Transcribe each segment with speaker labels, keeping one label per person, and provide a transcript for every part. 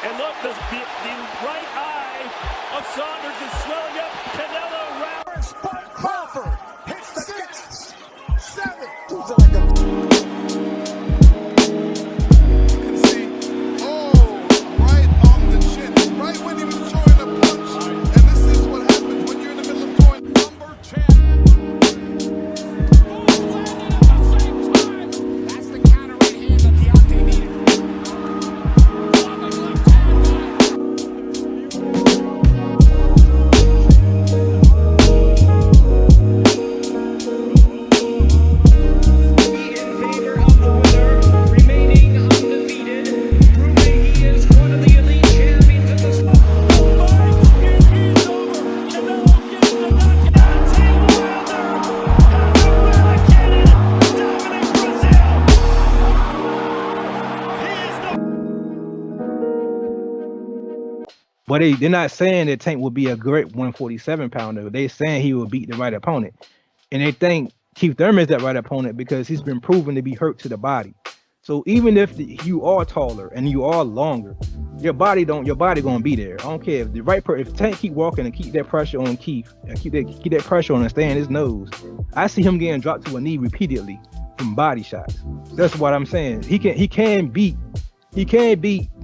Speaker 1: And look, the right eye of Saunders is swelling up. Canelo round.
Speaker 2: Spike Crawford hits the 6, 7. Right on the chin, right when he was throwing a punch. And this is what happens when you're in the middle of throwing number 10.
Speaker 3: Both landed at the same time. That's the counter right hand that Deontay needed. Dropping left hand in favor of the winner, remaining undefeated, proving he is one of the elite champions of the sport.
Speaker 4: But they're not saying that Tank will be a great 147 pounder. They're saying he will beat the right opponent. And they think Keith Thurman is that right opponent because he's been proven to be hurt to the body. So even if you are taller and you are longer, your body gonna be there. I don't care if the right if Tank keep walking and keep that pressure on Keith and keep that pressure on and stay in his nose. I see him getting dropped to a knee repeatedly from body shots. That's what I'm saying. He can beat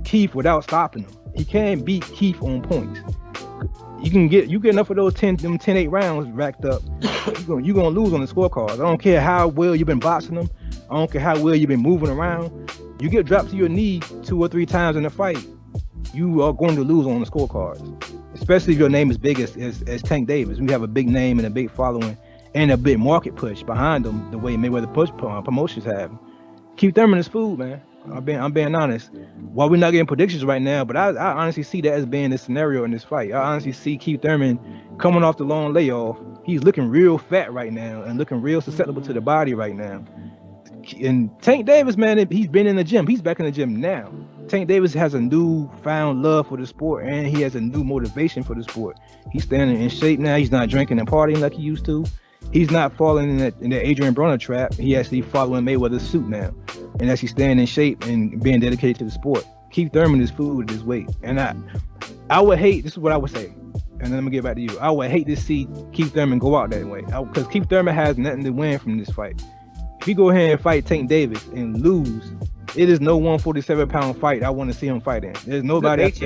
Speaker 4: Keith without stopping him. He can beat Keith on points. You get enough of those 10-8 rounds racked up. You're gonna lose on the scorecards. I don't care how well you've been boxing them. I don't care how well you've been moving around. You get dropped to your knee 2 or 3 times in a fight, you are going to lose on the scorecards. Especially if your name is big as Tank Davis. We have a big name and a big following and a big market push behind them, the way Mayweather push promotions have. Keith Thurman is food, man. I'm being honest. While we're not getting predictions right now, but I honestly see that as being the scenario in this fight. I honestly see Keith Thurman coming off the long layoff. He's looking real fat right now and looking real susceptible to the body right now. And Tank Davis, man, he's been in the gym. He's back in the gym now. Tank Davis has a newfound love for the sport and he has a new motivation for the sport. He's standing in shape now. He's not drinking and partying like he used to. He's not falling in the Adrian Broner trap. He actually following Mayweather's suit now. And actually staying in shape and being dedicated to the sport. Keith Thurman is food at his weight. And I would hate, this is what I would say, and then I'm gonna get back to you. I would hate to see Keith Thurman go out that way. Because Keith Thurman has nothing to win from this fight. If he go ahead and fight Tank Davis and lose, it is no 147-pound fight I want to see him fight in. There's nobody else.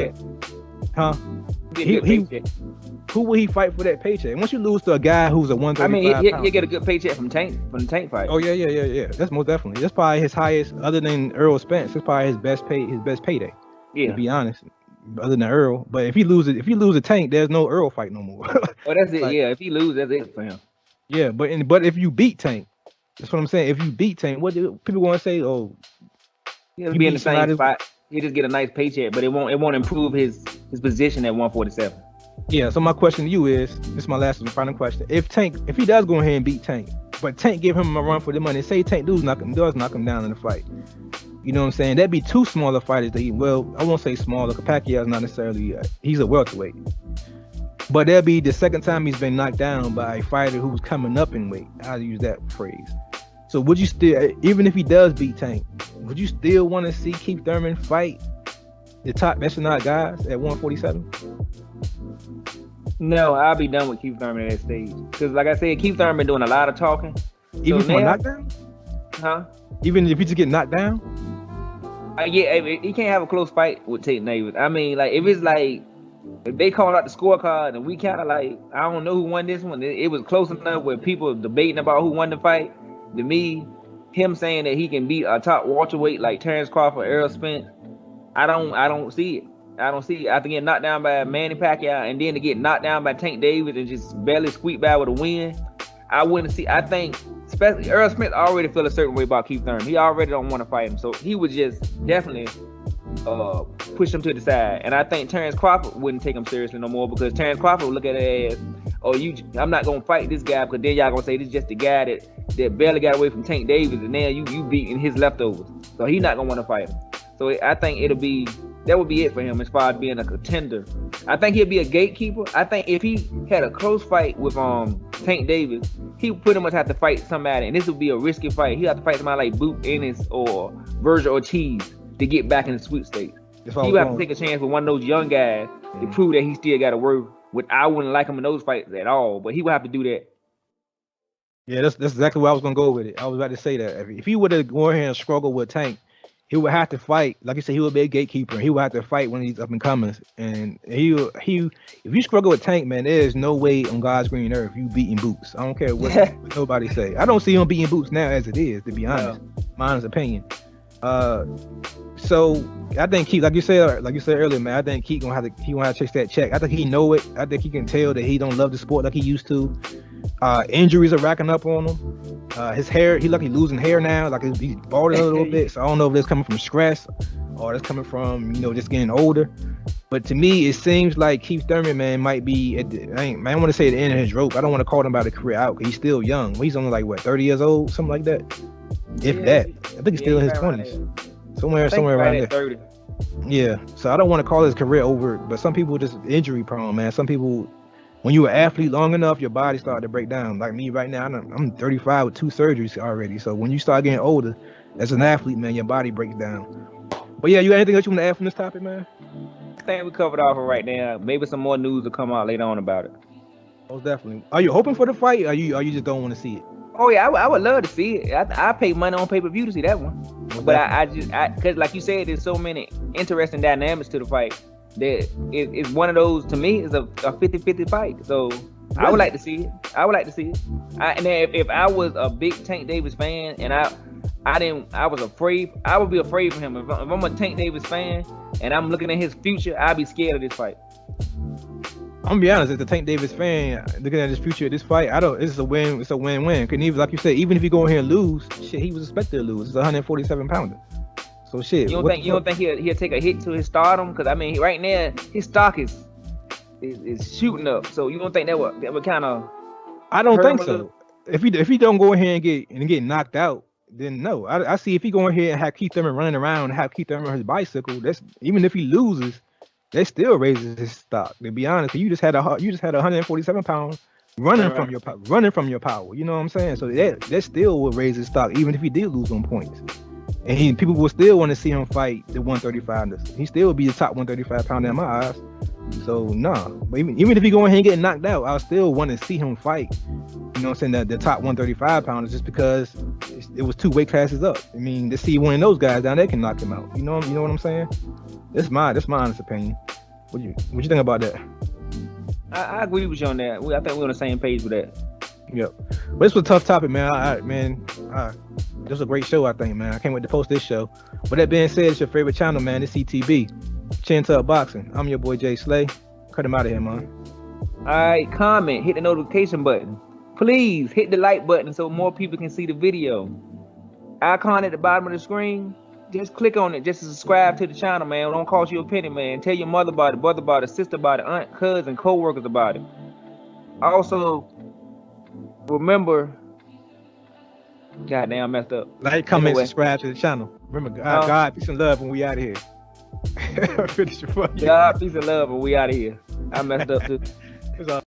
Speaker 4: Huh? Who will he fight for that paycheck? Once you lose to a guy who's a 135
Speaker 5: he'll get a good paycheck from the Tank fight.
Speaker 4: Oh yeah. That's most definitely. That's probably his highest, other than Earl Spence. That's probably his best payday. Yeah. To be honest, other than Earl. But if he lose a Tank, there's no Earl fight no more.
Speaker 5: Oh, that's it. Yeah, if he loses, that's it for him.
Speaker 4: Yeah, but if you beat Tank, that's what I'm saying. If you beat Tank, what do people want to say? Oh,
Speaker 5: he'll be in the same spot. He just get a nice paycheck, but it won't improve his position at 147.
Speaker 4: Yeah, so my question to you is, this is my last and final question. If he does go ahead and beat Tank, but Tank give him a run for the money, say Tank does knock him down in the fight. You know what I'm saying? That'd be 2 smaller fighters I won't say smaller, because Pacquiao's not necessarily, he's a welterweight. But that'd be the second time he's been knocked down by a fighter who's coming up in weight. I'll use that phrase. So would you still, even if he does beat Tank, would you still want to see Keith Thurman fight the top echelon guys at 147?
Speaker 5: No, I'll be done with Keith Thurman at that stage. Because like I said, Keith Thurman been doing a lot of talking.
Speaker 4: Even for a knockdown?
Speaker 5: Huh?
Speaker 4: Even if you just get knocked down?
Speaker 5: Yeah, he can't have a close fight with Tank Davis. I mean, like, if it's like, if they call out the scorecard and we kind of like, I don't know who won this one. It was close enough where people debating about who won the fight. To me, him saying that he can beat a top welterweight like Terrence Crawford, Errol Spence, I don't see it. I don't see it. After getting knocked down by Manny Pacquiao and then to get knocked down by Tank Davis and just barely squeak by with a win, I wouldn't see. I think, especially Errol Spence already feel a certain way about Keith Thurman. He already don't want to fight him, so he would just definitely push him to the side. And I think Terrence Crawford wouldn't take him seriously no more, because Terrence Crawford would look at it as, I'm not gonna fight this guy, because then y'all gonna say this is just the guy that barely got away from Tank Davis, and now you beating his leftovers. So he's not gonna want to fight him. So I think that would be it for him as far as being a contender. I think he'll be a gatekeeper. I think if he had a close fight with Tank Davis, he would pretty much have to fight somebody, and this would be a risky fight. He'd have to fight somebody like Boot Ennis or Virgil Ortiz to get back in the sweepstakes.
Speaker 4: That's why I
Speaker 5: He
Speaker 4: was
Speaker 5: would have to
Speaker 4: going.
Speaker 5: take a chance with one of those young guys to prove that he still got to work. I wouldn't like him in those fights at all, but he would have to do that.
Speaker 4: Yeah, that's exactly where I was gonna go with it. I was about to say that if he would have gone here and struggled with Tank, he would have to fight. Like you said, he would be a gatekeeper. He would have to fight one of these up and comers. And if you struggle with Tank, man, there is no way on God's green earth you beating Boots. I don't care what nobody say. I don't see him beating Boots now as it is, to be honest. My honest opinion. So I think Keith, like you said earlier, man, I think Keith gonna have to chase that check. I think he know it. I think he can tell that he don't love the sport like he used to. Injuries are racking up on him. His hair, he's losing hair now. Like he's balding a little bit. So I don't know if that's coming from stress or that's coming from just getting older. But to me, it seems like Keith Thurman, man, might be I want to say at the end of his rope. I don't want to call him about a career out because he's still young. He's only like what, 30 years old, something like that. If that, I think he's still in his 20s, somewhere around there.
Speaker 5: 30.
Speaker 4: Yeah. So I don't want to call his career over, but some people just injury prone, man. Some people, when you're an athlete long enough, your body starts to break down. Like me right now, I'm 35 with 2 surgeries already. So when you start getting older, as an athlete, man, your body breaks down. But yeah, you got anything else you want to add from this topic, man?
Speaker 5: I think we covered all for right now. Maybe some more news will come out later on about it.
Speaker 4: Most definitely. Are you hoping for the fight, or you just don't want to see it?
Speaker 5: Oh yeah, I would love to see it. I pay money on pay-per-view to see that one. But I because like you said, there's so many interesting dynamics to the fight that it's one of those, to me, is a 50-50 fight. So really? I would like to see it. And then if I was a big Tank Davis fan and I was afraid, I would be afraid for him. If I'm a Tank Davis fan and I'm looking at his future, I'd be scared of this fight.
Speaker 4: I'm gonna be honest, as a Tank Davis fan, looking at his future of this fight, it's a win. It's a win-win. Because even like you said, even if he go in here and lose, shit, he was expected to lose. It's a 147 pounder. So shit. You don't think
Speaker 5: he'll take a hit to his stardom? Because I mean, right now his stock is shooting up. So you don't think that would kind of?
Speaker 4: I don't think so. If he don't go in here and get knocked out, then no. I see if he go in here and have Keith Thurman running around and have Keith Thurman on his bicycle, that's even if he loses, that still raises his stock. To be honest, you just had a 147 pound running from your power. You know what I'm saying? So that still will raise his stock, even if he did lose on points. And people will still want to see him fight the 135ers. He still would be the top 135 pounder in my eyes. So nah. But even if he go in here and get knocked out, I still want to see him fight. You know what I'm saying? The top 135 pounders, just because it was 2 weight classes up. I mean, to see one of those guys down there can knock him out. You know what I'm saying? That's my honest opinion. What you think about that?
Speaker 5: I agree with you on that. I think we're on the same page with that.
Speaker 4: Yep. But this was a tough topic, man. This was a great show, I think, man. I can't wait to post this show. With that being said, it's your favorite channel, man. It's CTB. Chin Tuck Boxing. I'm your boy Jay Slay. Cut him out of here, man.
Speaker 5: All right, comment, hit the notification button. Please hit the like button so more people can see the video. Icon at the bottom of the screen. Just click on it just to subscribe to the channel, man. It don't cost you a penny, man. Tell your mother about it, brother about it, sister about it, aunt, cousin, co-workers about it. Also, remember, goddamn, I messed up.
Speaker 4: Like, comment, subscribe to the channel. Remember, God, peace and love, and we out of here. Finish your fucking.
Speaker 5: God, peace and love, and we out of here. I messed up too.